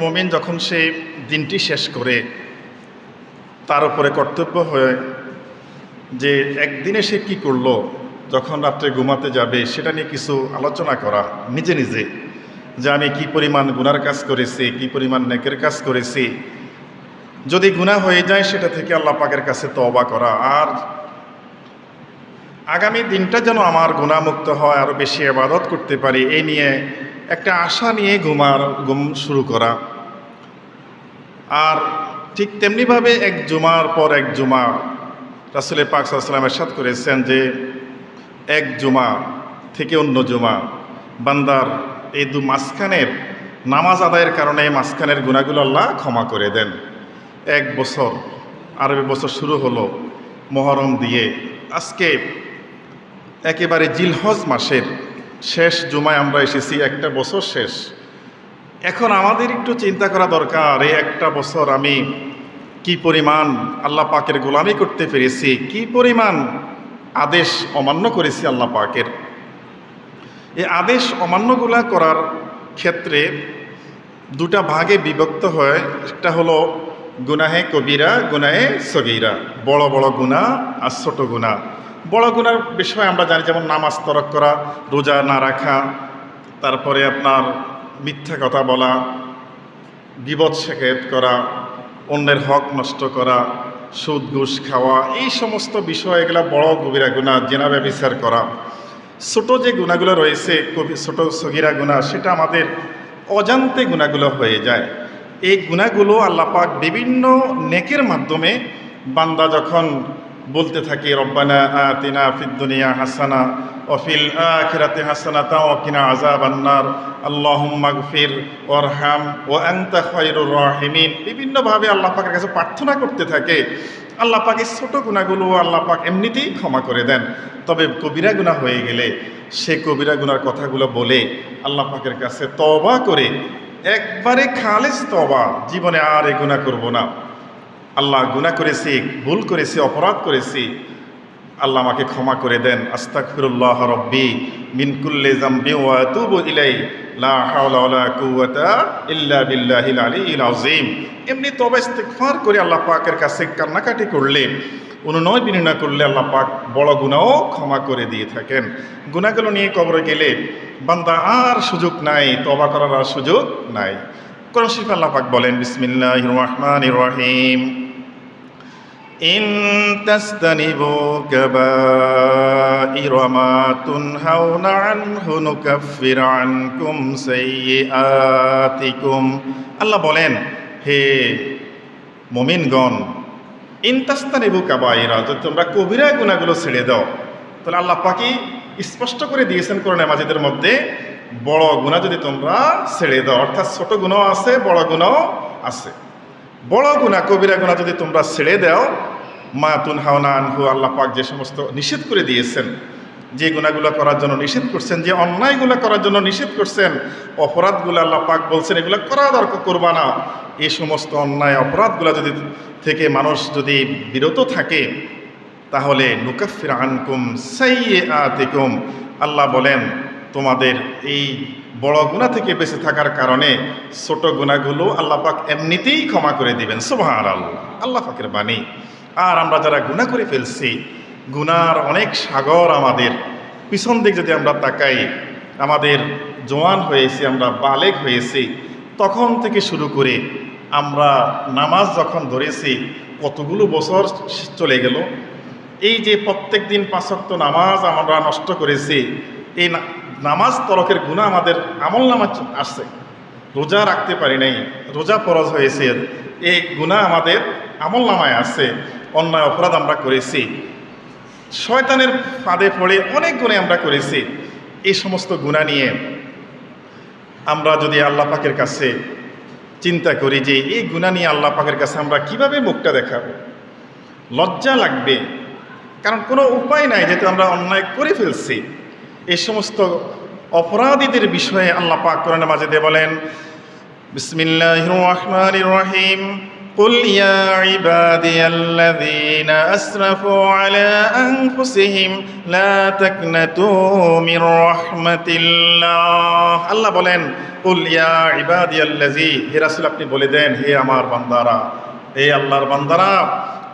মুমিন যখন সে দিনটি শেষ করে, তার উপরে কর্তব্য হয়ে যে একদিনে সে কি করলো, যখন রাত্রে ঘুমাতে যাবে সেটা নিয়ে কিছু আলোচনা করা নিজে নিজে, যে আমি কি পরিমাণ গুনার কাজ করেছি, কি পরিমাণ নেকের কাজ করেছি। যদি গুনাহ হয়ে যায় সেটা থেকে আল্লাহ পাকের কাছে তওবা করা, আর আগামী দিনটা যেন আমার গুনাহমুক্ত হয়, আরও বেশি ইবাদত করতে পারি, এই নিয়ে একটা আশা নিয়ে ঘুম শুরু করা। আর ঠিক তেমনিভাবে এক জুমার পর এক জুমা রাসূল পাক সাল্লাল্লাহু আলাইহি ওয়াসাল্লাম ইরশাদ করেছেন যে এক জুমা থেকে অন্য জুমা বান্দার এই মাঝখানের নামাজ আদায়ের কারণে মাঝখানের গুনাহগুলো আল্লাহ ক্ষমা করে দেন। এক বছর, আরবি বছর শুরু হলো মুহররম দিয়ে, আজকে একেবারে জিলহজ মাসের শেষ জুমায় আমরা এসেছি, একটা বছর শেষ। এখন আমাদের একটু চিন্তা করা দরকার, এই একটা বছর আমি কি পরিমাণ আল্লাহ পাকের গোলামি করতে পেরেছি, কি পরিমাণ আদেশ অমান্য করেছি আল্লাহ পাকের। এই আদেশ অমান্যগুলা করার ক্ষেত্রে দুটা ভাগে বিভক্ত হয়। একটা হলো গুনাহে কবিরা, গুনাহে সগীরা, বড় বড় গুনাহ আর ছোট গুনাহ। বড় গুনার বিষয়ে আমরা জানি, যেমন নামাজ তরক করা, রোজা না রাখা, তারপরে আপনার মিথ্যা কথা বলা, গীবত শেখায়েত করা, অন্যের হক নষ্ট করা, সুদ ঘুষ খাওয়া, এই সমস্ত বিষয় এগুলো বড় কবিরা গুনাহ, জিনা ব্যভিচার করা। ছোট যে গুনাহগুলো রয়েছে, ছোট সগীরা গুনাহ, সেটা আমাদের অজান্তে গুনাহগুলো হয়ে যায়। এই গুনাহগুলো আল্লাহ পাক বিভিন্ন নেকের মাধ্যমে বান্দা যখন বলতে থাকে রব্বানা আতিনা ফিদ দুনিয়া হাসানা ওয়া ফিল আখিরাতি হাসানাতাও ওয়া কিনা আযাবান নার আল্লাহুম্মা গফির ওয়ারহাম ওয়া আনতা খায়রুর রাহিমিন, বিভিন্নভাবে আল্লাহ পাকের কাছে প্রার্থনা করতে থাকে। আল্লাহ পাক এই ছোটো গুনাহগুলো আল্লাহ পাক এমনিতেই ক্ষমা করে দেন। তবে কবিরা গুনাহ হয়ে গেলে সে কবিরা গুনার কথাগুলো বলে আল্লাহ পাকের কাছে তওবা করে, একবারে খালেস তওবা, জীবনে আর এই গুনাহ করব না, আল্লাহ গুনাহ করেছি, ভুল করেছি, অপরাধ করেছি, আল্লাহ আমাকে ক্ষমা করে দেন, আস্তাগফিরুল্লাহ রব্বি মিন কুল্লি যামবি ওয়া আতুবু ইলাইহি লা হাওলা ওয়ালা কুওয়াতা ইল্লা বিল্লাহিল আলিয়্যিল আযীম। এমনি তওবা ইস্তিগফার করে আল্লাহ পাকের কাছে কান্নাকাটি করলে, অনুনয় বিনয় করলে আল্লাহ পাক বড় গুনাহও ক্ষমা করে দিয়ে থাকেন। গুনাহগুলো নিয়ে কবরে গেলে বান্দা আর সুযোগ নাই, তওবা করার আর সুযোগ নাই। কোরআন শরীফে আল্লাহ পাক বলেন, বিসমিল্লাহির রহমানির রহিম, ইন তাসতানিবু কাবাইরা মা তুনহাউনা আনহু নুকাফির আনকুম সাইয়্যাতিকুম। আল্লাহ বলেন, হে মুমিনগণ, ইন তাসতানিবু কাবাইরা, যদি তোমরা কবিরা গুনাহগুলো ছেড়ে দাও, তাহলে আল্লাহ পাকই স্পষ্ট করে দিয়েছেন কোরআনে মাজিদের মধ্যে, বড় গুনাহ যদি তোমরা ছেড়ে দাও, অর্থাৎ ছোট গুনাহ আছে, বড় গুনাহ আছে। বড় গুনাহ কবিরা গুনাহ যদি তোমরা ছেড়ে দাও, মা তুনহাউনা আনহু, আল্লাহ পাক যে সমস্ত নিষেধ করে দিয়েছেন, যে গুনাহগুলো করার জন্য নিষেধ করছেন, যে অন্যায়গুলো করার জন্য নিষেধ করছেন, অপরাধগুলো আল্লাহ পাক বলছেন এগুলো করা দরকার, করবা না, এই সমস্ত অন্যায় অপরাধগুলো যদি থেকে মানুষ যদি বিরত থাকে, তাহলে নুকাফির আনকুম সাইয়্যাতিকুম, আল্লাহ বলেন তোমাদের এই বড় গুনাহ থেকে বেঁচে থাকার কারণে ছোট গুনাহগুলো আল্লাহ পাক এমনিতেই ক্ষমা করে দিবেন। সুবহানাল্লাহ, আল্লাহ পাকের বাণী। আর আমরা যারা গুনাহ করে ফেলছি, গুনার অনেক সাগর আমাদের পিছন দিক যদি আমরা তাকাই, আমাদের জওয়ান হয়েছি, আমরা বালেগ হয়েছি, তখন থেকে শুরু করে আমরা নামাজ যখন ধরেছি, কতগুলো বছর চলে গেল। এই যে প্রত্যেক দিন 5 ওয়াক্ত নামাজ আমরা নষ্ট করেছি, এই নামাজ তরকের গুনাহ আমাদের আমলনামায় আসছে। রোজা রাখতে পারি নাই, রোজা ফরজ হয়েছে, এই গুনাহ আমাদের আমলনামায় আছে। অন্যায় অপরাধ আমরা করেছি, শয়তানের ফাঁদে পড়ে অনেক গুনাহ আমরা করেছি। এই সমস্ত গুনাহ নিয়ে আমরা যদি আল্লাহ পাকের কাছে চিন্তা করি যে এই গুনাহ নিয়ে আল্লাহ পাকের কাছে আমরা কিভাবে মুখটা দেখাবো, লজ্জা লাগবে, কারণ কোনো উপায় নাই, যেহেতু আমরা অন্যায় করে ফেলছি। এই সমস্ত অপরাধীদের বিষয়ে আল্লাহ পাক কোরআনে মাজিদে বলেন, বিসমিল্লাহির রহমানির রহিম, قل يا عبادي الذين أسرفوا على أنفسهم لا تقنطوا من رحمة الله আল্লাহ বলেন কুল ইয়া ইবাদিয়াল্লাযী হে রাসূল আপনি বলে দেন হে আমার বান্দারা হে আল্লাহর বান্দারা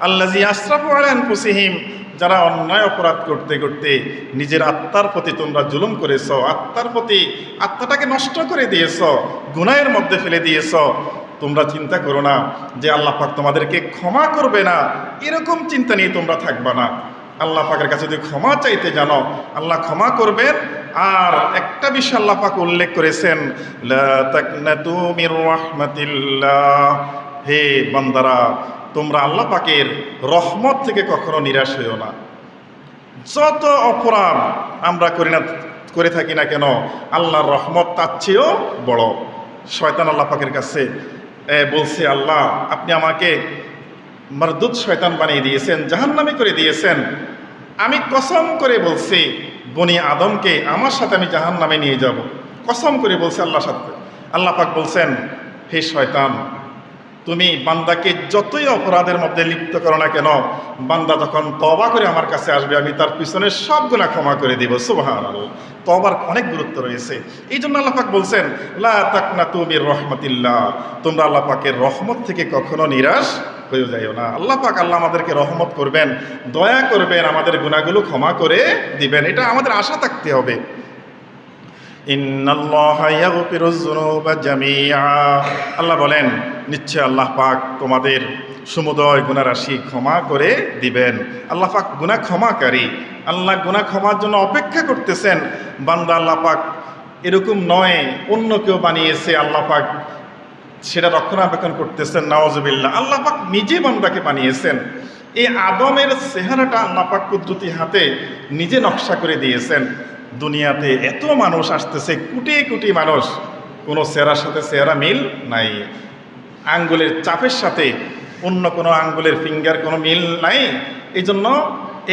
আল্লাযী আসরাফু আলা আনফুসিহিম যারা অন্যায় অপরাধ করতে করতে নিজের আত্মার প্রতি তোমরা জুলুম করেছো আত্মার প্রতি আত্মাটাকে নষ্ট করে দিয়েছো গুনাহের মধ্যে ফেলে দিয়েছো তোমরা চিন্তা করো না যে আল্লাহ পাক তোমাদেরকে ক্ষমা করবে না এরকম চিন্তা নিয়ে তোমরা থাকবা না আল্লাহ পাকের কাছে যদি ক্ষমা চাইতে জানো আল্লাহ ক্ষমা করবেন আর একটা বিষয় আল্লাহ পাক উল্লেখ করেছেন লা তাকনাতু মির রাহমাতিল্লাহ হে বান্দারা তোমরা আল্লাহ পাকের রহমত থেকে কখনো নিরাশ হইও না যত অপরাধ আমরা করে থাকি না কেন আল্লাহর রহমত তার চেয়েও বড় শয়তান আল্লাহ পাকের কাছে বলছে আল্লাহ আপনি আমাকে মারদুদ শয়তান বানিয়ে দিয়েছেন জাহান্নামী করে দিয়েছেন আমি কসম করে বলছি বনি আদমকে আমার সাথে আমি জাহান্নামে নিয়ে যাব কসম করে বলছে আল্লাহর সাথে আল্লাহ পাক বলছেন হে শয়তান তুমি বান্দাকে যতই অপরাধের মধ্যে লিপ্ত করো না কেন বান্দা যখন তওবা করে আমার কাছে আসবে আমি তার পিছনে সব গুনাহ ক্ষমা করে দিব সুবহানাল্লাহ তওবার অনেক গুরুত্ব রয়েছে এই জন্য আল্লাহ পাক বলছেন লা তাকনাতু মির রাহমাতিল্লাহ তোমরা আল্লাহ পাকের রহমত থেকে কখনো নিরাশ হয়ে যাইও না আল্লাহ পাক আল্লাহ আমাদেরকে রহমত করবেন দয়া করবেন আমাদের গুনাহগুলো ক্ষমা করে দিবেন এটা আমাদের আশা থাকতে হবে ইন্নাল্লাহা ইয়াগফিরুয যুনুবা জামিআ আল্লাহ বলেন নিশ্চয় আল্লাহ পাক তোমাদের সমুদয় গুনাহ রাশি ক্ষমা করে দিবেন আল্লাহ পাক গুনাহ ক্ষমাকারী আল্লাহ গুনাহ ক্ষমার জন্য অপেক্ষা করতেছেন বান্দা আল্লাহ পাক এরকম নয় অন্য কেউ বানিয়েছে আল্লাহ পাক সেটা রক্ষণাবেক্ষণ করতেছেন নাউজুবিল্লাহ আল্লাহ পাক নিজে বান্দাকে বানিয়েছেন এই আদমের চেহারাটা আল্লাহ পাক কুদরতি হাতে নিজে নকশা করে দিয়েছেন দুনিয়াতে এত মানুষ আসতেছে কোটি কোটি মানুষ কোনো চেহারার সাথে চেহারা মিল নাই আঙ্গুলের চাপের সাথে অন্য কোনো আঙ্গুলের ফিঙ্গার কোনো মিল নাই এই জন্য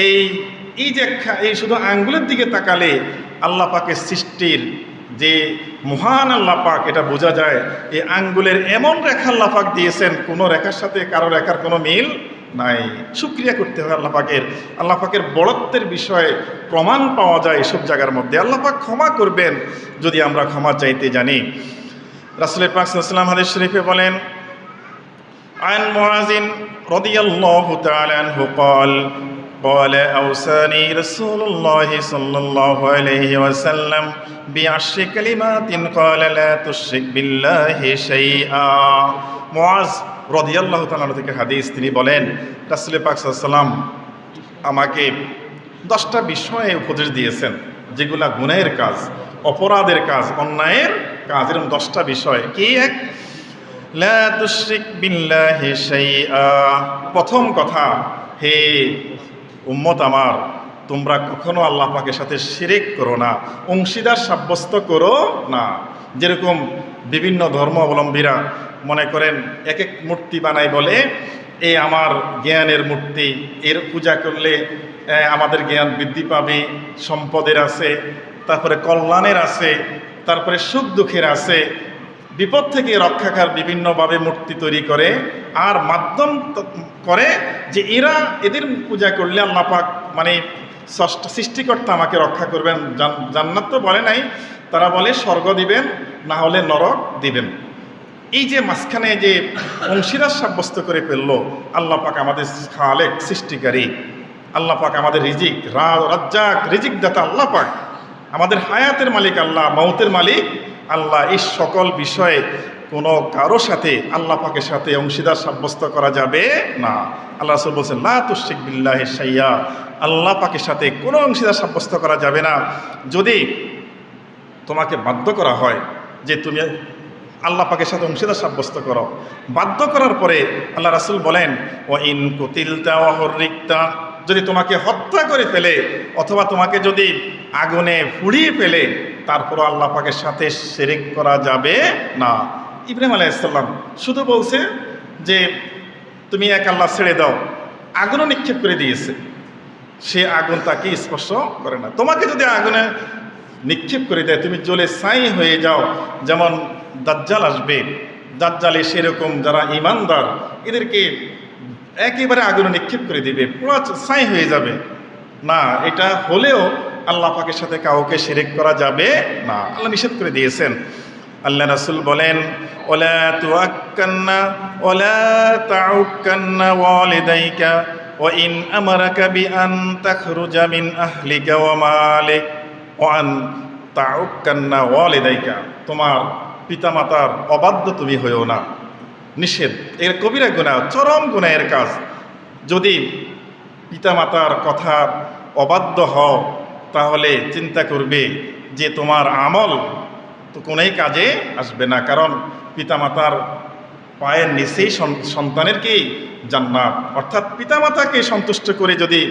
এই যে এই শুধু আঙ্গুলের দিকে তাকালে আল্লাহ পাকের সৃষ্টির যে মহান আল্লাহ পাক এটা বোঝা যায় এই আঙ্গুলের এমন রেখা আল্লাহ পাক দিয়েছেন কোনো রেখার সাথে কারো রেখার কোনো মিল নাই শুকরিয়া করতে হবে আল্লাহ পাকের বড়ত্বের বিষয়ে প্রমাণ পাওয়া যায় এসব জায়গার মধ্যে আল্লাহ পাক ক্ষমা করবেন যদি আমরা ক্ষমা চাইতে জানি রাসূল পাক সাল্লাল্লাহু আলাইহি ওয়াসাল্লাম হাদিস শরীফে বলেন আন মুআযিন রাদিয়াল্লাহু তাআলা আনহু قال أوصاني رسول الله صلى الله عليه وسلم بعشر كلمات قال لا تشرك بالله شيئا মুআজ রাদিয়াল্লাহু তাআলা থেকে হাদিস তিনি বলেন রাসূল পাক সাল্লাল্লাহু আলাইহি ওয়াসাল্লাম আমাকে 10টা বিষয়ে উপদেশ দিয়েছেন যেগুলা গুনাহের কাজ অপরাধের কাজ অন্যায়ের কাজ এরকম 10টা বিষয় কি এক লা তুশরিক বিল্লাহি শাইআ প্রথম কথা হে উম্মত আমার তোমরা কখনো আল্লাহ পাকের সাথে শিরক করো না অংশীদার সাব্যস্ত করো না যেরকম বিভিন্ন ধর্মাবলম্বীরা মনে করেন এক এক মূর্তি বানাই বলে এই আমার জ্ঞানের মূর্তি এর পূজা করলে আমাদের জ্ঞান বৃদ্ধি পাবে সম্পদের আছে তারপরে কল্যাণের আছে তারপরে সুখ দুঃখের আছে বিপদ থেকে রক্ষাকার বিভিন্নভাবে মূর্তি তৈরি করে আর মাধ্যম করে যে এদের পূজা করলে আল্লাহ পাক মানে সৃষ্টিকর্তা আমাকে রক্ষা করবেন জান্নাত তো বলে নাই তারা বলে স্বর্গ দিবেন না হলে নরক দিবেন এই যে মাঝখানে যে অংশীদার সাব্যস্ত করে ফেললো আল্লাহ পাক আমাদের খালেক সৃষ্টিকারী আল্লাহ পাক আমাদের রিজিক রাজ্জাক রিজিক দাতা আল্লাহ পাক আমাদের হায়াতের মালিক আল্লাহ মৌতের মালিক আল্লাহ এই সকল বিষয়ে কোনো কারো সাথে আল্লাহ পাকের সাথে অংশীদার সাব্যস্ত করা যাবে না আল্লাহ রাসূল বলছেন লা তুশরিক বিল্লাহি শাইআ আল্লাহ পাকের সাথে কোনো অংশীদার সাব্যস্ত করা যাবে না যদি তোমাকে বাধ্য করা হয় যে তুমি আল্লাহ পাকের সাথে অংশীদার সাব্যস্ত করো বাধ্য করার পরে আল্লাহ রাসূল বলেন ওয়া ইন কুতিলতা ওয়া হুররিকতা যদি তোমাকে হত্যা করে ফেলে অথবা তোমাকে যদি আগুনে পুড়িয়ে ফেলে তারপর আল্লাহ পাকের সাথে শিরক করা যাবে না ইব্রাহিম আলাইহিস সালাম শুধু বলছে যে তুমি এক আল্লাহ ছেড়ে দাও আগুনও নিক্ষেপ করে দিয়েছে সে আগুন তাকে স্পর্শ করে না তোমাকে যদি আগুনে নিক্ষেপ করে দেয় তুমি জ্বলে ছাই হয়ে যাও যেমন দাজ্জাল আসবে দাজ্জালে সেরকম যারা ঈমানদার এদেরকে একেবারে আগুনে নিক্ষেপ করে দিবে, পুরো ছাই হয়ে যাবে। না, এটা হলেও আল্লাহ পাকের সাথে কাউকে শিরক করা যাবে না, আল্লাহ নিষেধ করে দিয়েছেন। আল্লাহ রাসূল বলেন, ওয়ালা তুআক্কান্না ওয়ালা তাউক্কান্না ওয়ালিদাইকা ওয়া ইন আমারাকা বিআন তাখরুজা মিন আহলিকা ওয়া মালিক ওয়া আন তাউক্কান্না ওয়ালিদাইকা, তোমার পিতামাতার অবাধ্য তুমি হইও না। নিষেধ, এর কবিরা গুনাহ, চরম গুনাহের কাজ। যদি পিতামাতার কথা অবাধ্য হও তাহলে চিন্তা করবে যে তোমার আমল তো কোনোই কাজে আসবে না, কারণ পিতামাতার পায়ের নিচেই সন্তানের কি জান্নাত। অর্থাৎ পিতামাতাকে সন্তুষ্ট করে যদি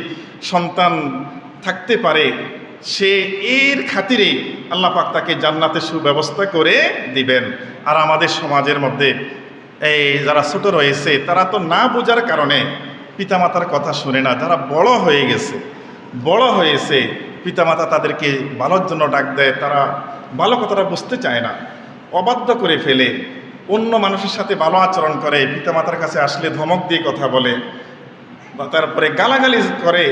সন্তান থাকতে পারে, সে এর খাতিরে আল্লাহ পাক তাকে জান্নাতের সুব্যবস্থা করে দিবেন। আর আমাদের সমাজের মধ্যে এই যারা ছোট রয়েছে তারা তো না বোঝার কারণে পিতামাতার কথা শুনে না। যারা বড় হয়েছে পিতামাতা তাদেরকে ভালোর জন্য ডাক দেয়, তারা ভালো কথাটা বুঝতে চায় না, অবাধ্য করে ফেলে, অন্য মানুষের সাথে ভালো আচরণ করে, পিতামাতার কাছে আসলে ধমক দিয়ে কথা বলে বা তারপরে গালাগালি করে।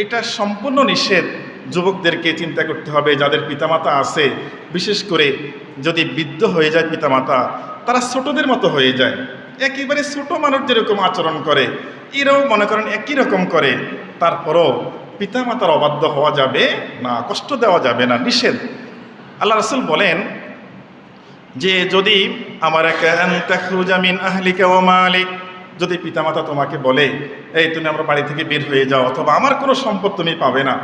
এটা সম্পূর্ণ নিষেধ। যুবকদেরকে চিন্তা করতে হবে, যাদের পিতামাতা আছে, বিশেষ করে যদি বৃদ্ধ হয়ে যায় পিতামাতা, তারা ছোটদের মতো হয়ে যায়, একেবারে ছোট মানুষ যেরকম আচরণ করে এরাও মনে করেন একই রকম করে। তারপরও পিতামাতার অবাধ্য হওয়া যাবে না, কষ্ট দেওয়া যাবে না, নিষেধ। আল্লাহ রাসূল বলেন যে যদি আমার মিন আহলিকা ওয়া মালিক, যদি পিতামাতা তোমাকে বলে এই তুমি আমার বাড়ি থেকে বের হয়ে যাও, অথবা আমার কোনো সম্পদ তুমি পাবে না,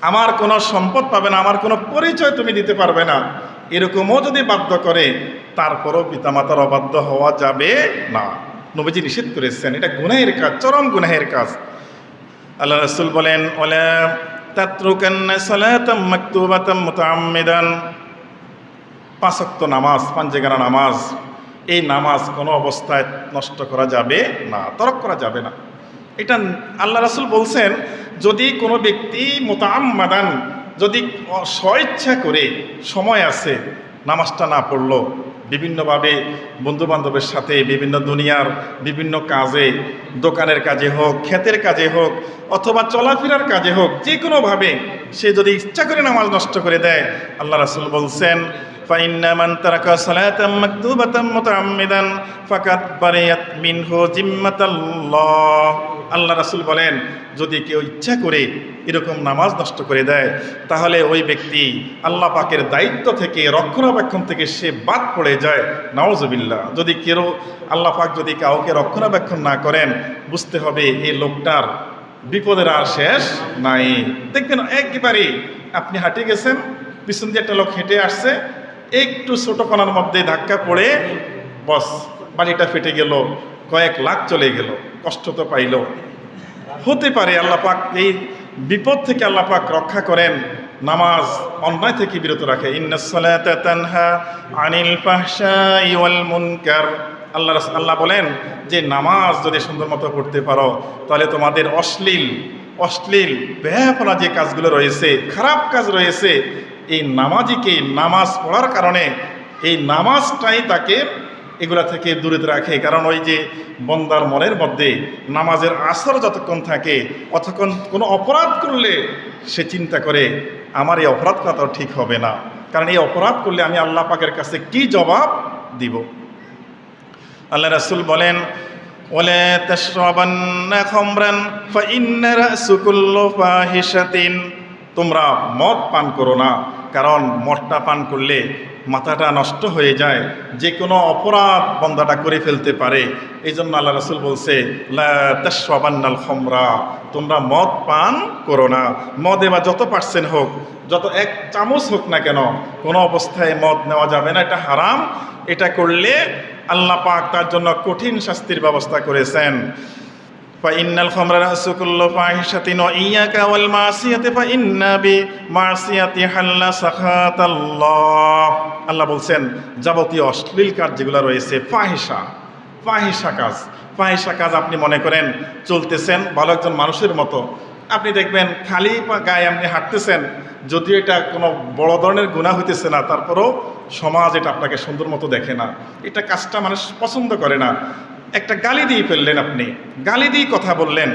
আমার কোনো সম্পদ পাবে না, আমার কোনো পরিচয় তুমি দিতে পারবে না, এরকমও যদি বাধ্য করে, তারপরও পিতামাতার অবাধ্য হওয়া যাবে না। নবীজি নিষেধ করেছেন, এটা গুনাহের কাজ, চরম গুনাহের কাজ। আল্লাহ রাসূল বলেন, ওয়ালা তাতরুকান্না সালাতাম মাকতুবাতাম মুতাআম্মিদান, 5 ওয়াক্ত নামাজ, পাঞ্জেগানা নামাজ, এই নামাজ কোনো অবস্থায় নষ্ট করা যাবে না, তরক করা যাবে না। এটা আল্লাহ রাসূল বলছেন, যদি কোনো ব্যক্তি মুতাআম্মাদান, যদি স্বইচ্ছা করে সময় আছে নামাজটা না পড়লো, বিভিন্নভাবে বন্ধুবান্ধবের সাথে বিভিন্ন দুনিয়ার বিভিন্ন কাজে, দোকানের কাজে হোক, ক্ষেতের কাজে হোক, অথবা চলাফেরার কাজে হোক, যে কোনোভাবে সে যদি ইচ্ছা করে নামাজ নষ্ট করে দেয়, আল্লাহ রাসূল বলছেন ফাইন্না মান তারাকা সালাতাম মাকতুবাতাম মুতাআম্মিদান ফাকাদ বারিয়াত মিনহু জিম্মাতাল্লাহ। আল্লাহ রাসূল বলেন, যদি কেউ ইচ্ছা করে এরকম নামাজ নষ্ট করে দেয়, তাহলে ওই ব্যক্তি আল্লাহ পাকের দায়িত্ব থেকে, রক্ষণাবেক্ষণ থেকে সে বাদ পড়ে যায়। নাউজুবিল্লাহ। যদি কেউ আল্লাহ পাক যদি কাউকে রক্ষণাবেক্ষণ না করেন, বুঝতে হবে এই লোকটার বিপদের আর শেষ নাই। দেখবেন একেবারে আপনি হাঁটে গেছেন, পিছন দিয়ে একটা লোক হেঁটে আসছে, একটু ছোট কোণার মধ্যে ধাক্কা পড়ে বস বাড়িটা ফেটে গেল, কয়েক লাখ চলে গেল, কষ্ট তো পাইল। হতে পারে আল্লাহ পাক এই বিপদ থেকে আল্লাহ পাক রক্ষা করেন। নামাজ অন্যায় থেকে বিরত রাখে। ইন্নাস সালাতা তানহা আনিল ফাহশাই ওয়াল মুনকার। আল্লাহ বলেন যে নামাজ যদি সুন্দর মতো পড়তে পারো, তাহলে তোমাদের অশ্লীল বেহায়াপনা যে কাজগুলো রয়েছে, খারাপ কাজ রয়েছে, এই নামাজিকে নামাজ পড়ার কারণে এই নামাজটাই তাকে এগুলা থেকে দূরে রাখে। কারণ ওই যে বন্দার মনের মধ্যে নামাজের আসর যতক্ষণ থাকে, অতক্ষণ কোনো অপরাধ করলে সে চিন্তা করে আমার এই অপরাধ করা তো ঠিক হবে না, কারণ এই অপরাধ করলে আমি আল্লাহ পাকের কাছে কি জবাব দিব। আল্লাহ রাসূল বলেন, ওয়ালা তাশরাবান্না খামরান ফাইন্না রাসু কুল্লু ফাহিশাতিন, তোমরা মদ পান করো না, কারণ মদটা পান করলে মাথাটা নষ্ট হয়ে যায়, যে কোনো অপরাধ বন্দাটা করে ফেলতে পারে। এই জন্য আল্লাহ রাসূল বলছে, লা তাশরাবান্নাল খামরা, তোমরা মদ পান করো না। মদে বা যত পার্সেন্ট হোক, যত 1 চামচ হোক না কেন, কোনো অবস্থায় মদ নেওয়া যাবে না, এটা হারাম। এটা করলে আল্লাহ পাক তার জন্য কঠিন শাস্তির ব্যবস্থা করেছেন। ফাইন্নাল খামরা রাসু কুল্লু ফাহিশাতিন ওয়া ইয়াকা ওয়াল মাসিয়াতি ফাইন্না বিমাসিয়াতি হাল্লা সাখাতাল্লাহ। আল্লাহ বলছেন, যাবতীয় অশ্লীল কাজ যেগুলো রয়েছে, ফাহিশা কাজ আপনি মনে করেন চলতেছেন ভালো একজন মানুষের মতো, আপনি দেখবেন খালি গায়ে আপনি হাঁটতেছেন, যদিও এটা কোনো বড় ধরনের গুনাহ হইতেছে না, তারপরেও সমাজ এটা আপনাকে সুন্দর মতো দেখে না, এটা কাজটা মানুষ পছন্দ করে না। একটা গালি দিয়ে ফেললেন, আপনি গালি দিয়ে কথা বললেন,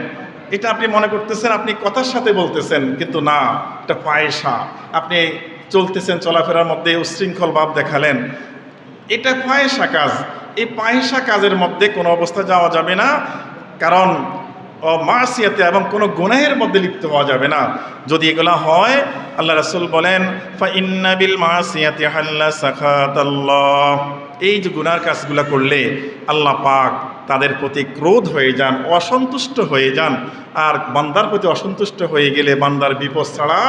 এটা আপনি মনে করতেছেন আপনি কথার সাথে বলতেছেন, কিন্তু না, এটা ফাহেসা। আপনি চলতেছেন, চলাফেরার মধ্যে উচ্ছৃঙ্খল ভাব দেখালেন, এটা ফাহেসা কাজ। এই ফাহেসা কাজের মধ্যে কোনো অবস্থা যাওয়া যাবে না, কারণ মাসিয়াতে এবং কোনো গুনাহের মধ্যে লিপ্ত হওয়া যাবে না। যদি এগুলা হয়, আল্লাহ রাসূল বলেন ফা ইন্না বিল মাসিয়াতি হাল্লা সাখাতাল্লাহ, এই যে গুনার কাজগুলা করলে আল্লাহ পাক তাদের প্রতি ক্রোধ হয়ে যান, অসন্তুষ্ট হয়ে যান। আর বান্দার প্রতি অসন্তুষ্ট হয়ে গেলে বান্দার বিপদ ছাড়া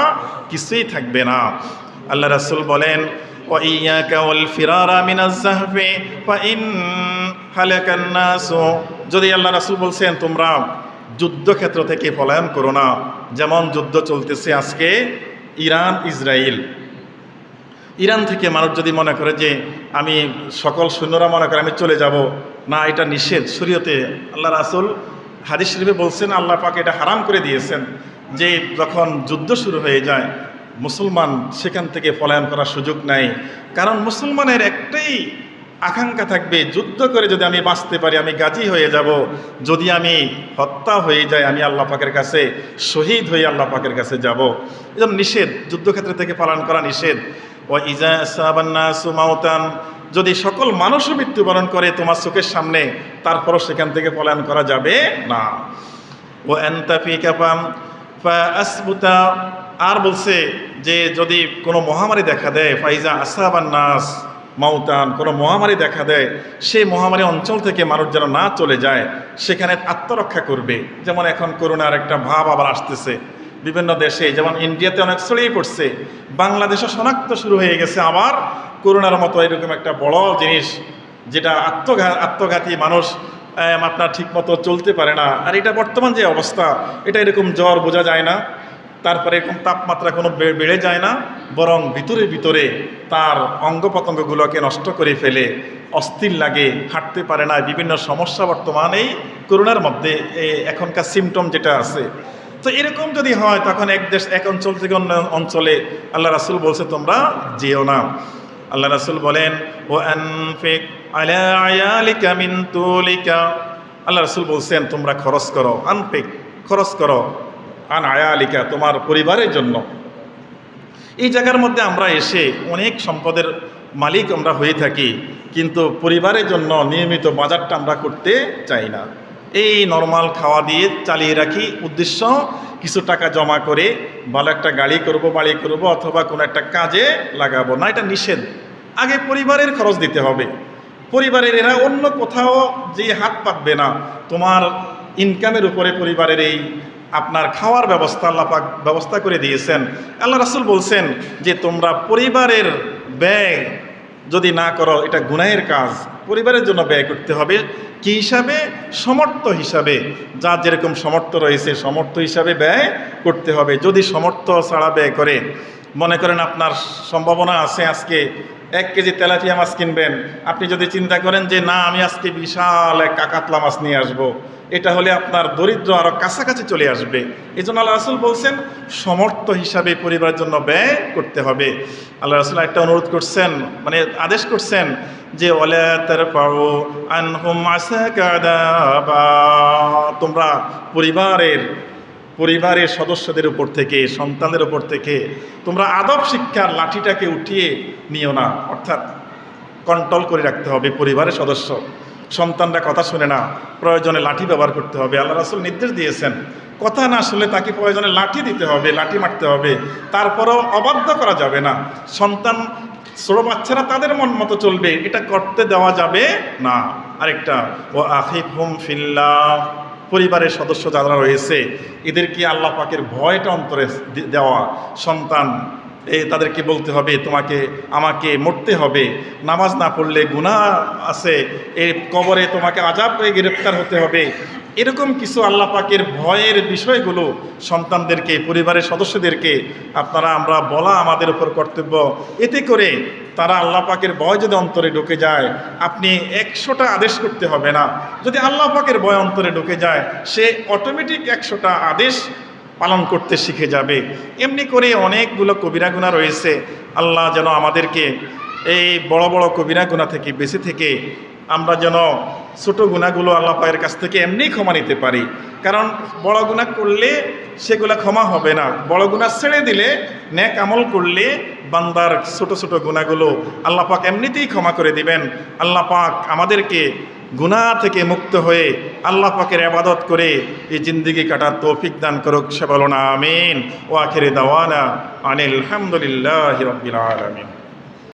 কিছুই থাকবে না। আল্লাহ রাসূল বলেন ওয়াইয়াকা ওয়াল ফিরারা মিনাজ যাহফি ফাইন হালাকান নাস, যদি আল্লাহ রাসূল বলছেন তোমরা যুদ্ধক্ষেত্র থেকে পলায়ন করো না। যেমন যুদ্ধ চলতেছে আজকে ইরান ইসরায়েল, ইরান থেকে মানুষ যদি মনে করে যে আমি সকল সৈন্যরা মনে করে আমি চলে যাব, না, এটা নিষেধ শরীয়তে। আল্লাহ রাসূল হাদিস শরীফে বলছেন, আল্লাহ পাক এটা হারাম করে দিয়েছেন যে যখন যুদ্ধ শুরু হয়ে যায় মুসলমান সেখান থেকে পলায়ন করার সুযোগ নাই। কারণ মুসলমানের একটাই আকাঙ্ক্ষা থাকবে, যুদ্ধ করে যদি আমি বাঁচতে পারি আমি গাজী হয়ে যাব, যদি আমি হত্যা হয়ে যাই আমি আল্লাহ পাকের কাছে শহীদ হয়ে আল্লাহ পাকের কাছে যাব। এজন্য নিষেধ, যুদ্ধক্ষেত্র থেকে পালন করা নিষেধ। ও ইজা সাবান্নাসু মাউতান, যদি সকল মানুষও মৃত্যুবরণ করে তোমার চোখের সামনে, তারপরও সেখান থেকে পলায়ন করা যাবে না। ও আনতা ফি কাফাম ফা আসবুতা, আর বলছে যে যদি কোনো মহামারী দেখা দেয়, ফাইজা আসাবান্নাস মাউতান, কোনো মহামারী দেখা দেয়, সেই মহামারী অঞ্চল থেকে মানুষ যেন না চলে যায়, সেখানে আত্মরক্ষা করবে। যেমন এখন করোনার একটা ভাব আবার আসতেছে বিভিন্ন দেশে, যেমন ইন্ডিয়াতে অনেক ছড়িয়ে পড়ছে, বাংলাদেশে শনাক্ত শুরু হয়ে গেছে আবার করোনার মতো এরকম একটা বড় জিনিস, যেটা আত্মঘাতী, মানুষ আপনার ঠিকমতো চলতে পারে না। আর এটা বর্তমান যে অবস্থা, এটা এরকম জ্বর বোঝা যায় না, তারপরে এরকম তাপমাত্রা কোনো বেড়ে যায় না, বরং ভিতরে ভিতরে তার অঙ্গ প্রত্যঙ্গগুলোকে নষ্ট করে ফেলে, অস্থির লাগে, হাঁটতে পারে না, বিভিন্ন সমস্যা বর্তমানেই করোনার মধ্যে এখনকার সিমটম যেটা আছে। তো এরকম যদি হয় তখন এক দেশ এক অঞ্চল থেকে অন্য অঞ্চলে আল্লাহ রাসূল বলছে তোমরা যেও না। আল্লাহ রাসূল বলেন ও আনফিক আলা আয়ালিকা মিন তুলিকা, আল্লাহ রাসূল বলছেন তোমরা খরচ করো, আনফিক খরচ করো, আন আয়ালিকা তোমার পরিবারের জন্য। এই জায়গার মধ্যে আমরা এসে অনেক সম্পদের মালিক আমরা হয়ে থাকি, কিন্তু পরিবারের জন্য নিয়মিত বাজারটা আমরা করতে চাই না। এই নর্মাল খাওয়া দিয়ে চালিয়ে রাখি, উদ্দেশ্য কিছু টাকা জমা করে ভালো একটা গাড়ি করব, বাড়ি করব, অথবা কোনো একটা কাজে লাগাবো না, এটা নিষেধ। আগে পরিবারের খরচ দিতে হবে, পরিবারের, এরা অন্য কোথাও যে হাত পাতবে না। তোমার ইনকামের উপরে পরিবারের এই আপনার খাওয়ার ব্যবস্থা আল্লাহ পাক ব্যবস্থা করে দিয়েছেন। আল্লাহ রাসূল বলছেন যে তোমরা পরিবারের ব্যয় যদি না করো এটা গুনাহের কাজ, পরিবারের জন্য ব্যয় করতে হবে। কি হিসাবে? সমর্থ হিসাবে, যার যেরকম সমর্থ রয়েছে সমর্থ হিসাবে ব্যয় করতে হবে। যদি সমর্থ ছাড়া ব্যয় করে, মনে করেন আপনার সম্ভাবনা আছে আজকে 1 কেজি তেলাপিয়া মাছ কিনবেন, আপনি যদি চিন্তা করেন যে না আমি আজকে বিশাল এক কাতলা মাছ নিয়ে আসবো, এটা হলে আপনার দরিদ্র আরও কাছাকাছি চলে আসবে। এই জন্য আল্লাহ রাসূল বলছেন সমর্থ হিসাবে পরিবারের জন্য ব্যয় করতে হবে। আল্লাহ রাসূল একটা অনুরোধ করছেন, মানে আদেশ করছেন যে ওয়ালা তারফাউ আনহুম আসাকাদাবা, তোমরা পরিবারের সদস্যদের উপর থেকে, সন্তানদের উপর থেকে তোমরা আদব শিক্ষার লাঠিটাকে উঠিয়ে নিও না, অর্থাৎ কন্ট্রোল করে রাখতে হবে। পরিবারের সদস্য সন্তানরা কথা শুনে না, প্রয়োজনে লাঠি ব্যবহার করতে হবে। আল্লাহ রাসূল নির্দেশ দিয়েছেন কথা না শুনলে তাকে প্রয়োজনে লাঠি দিতে হবে, লাঠি মারতে হবে, তারপরেও অবাধ্য করা যাবে না। সন্তান ছোট বাচ্চারা তাদের মন মতো চলবে, এটা করতে দেওয়া যাবে না। আরেকটা ও আখিফহুম ফিল্লাহ, পরিবারের সদস্য যারা রয়েছে এদেরকে আল্লাহ পাকের ভয়টা অন্তরে দেওয়া। সন্তান তাদেরকে বলতে হবে আমাকে মরতে হবে, নামাজ না পড়লে গুনাহ আছে, এই কবরে তোমাকে আযাব হয়ে গ্রেফতার হতে হবে। এরকম কিছু আল্লাহ পাকের ভয়ের বিষয়গুলো সন্তানদেরকে, পরিবারের সদস্যদেরকে আমরা বলা আমাদের উপর কর্তব্য। এতে করে তারা আল্লাহ পাকের ভয় যদি অন্তরে ঢুকে যায়, আপনি 100টা আদেশ করতে হবে না। যদি আল্লাহ পাকের ভয় অন্তরে ঢুকে যায়, সে অটোমেটিক 100টা আদেশ পালন করতে শিখে যাবে। এমনি করে অনেকগুলো কবিরা গুনাহ রয়েছে। আল্লাহ যেন আমাদেরকে এই বড় বড় কবিরা গুনাহ থেকে বেঁচে থেকে আমরা যেন ছোট গুনাহগুলো আল্লাহ পাকের কাছ থেকে এমনি ক্ষমা নিতে পারি। কারণ বড় গুনাহ করলে সেগুলো ক্ষমা হবে না, বড় গুনাহ ছেড়ে দিলে নেক আমল করলে বান্দার ছোট ছোট গুনাহগুলো আল্লাহ পাক এমনিতেই ক্ষমা করে দিবেন। আল্লাহ পাক আমাদেরকে গুনাহ থেকে মুক্ত হয়ে আল্লাহ পাকের ইবাদত করে এই জিন্দেগি কাটার তৌফিক দান করুক। সে বলো না আমিন। ওয়া আখিরি দাওয়ানা আনিল হামদুলিল্লাহি রাব্বিল আলামিন।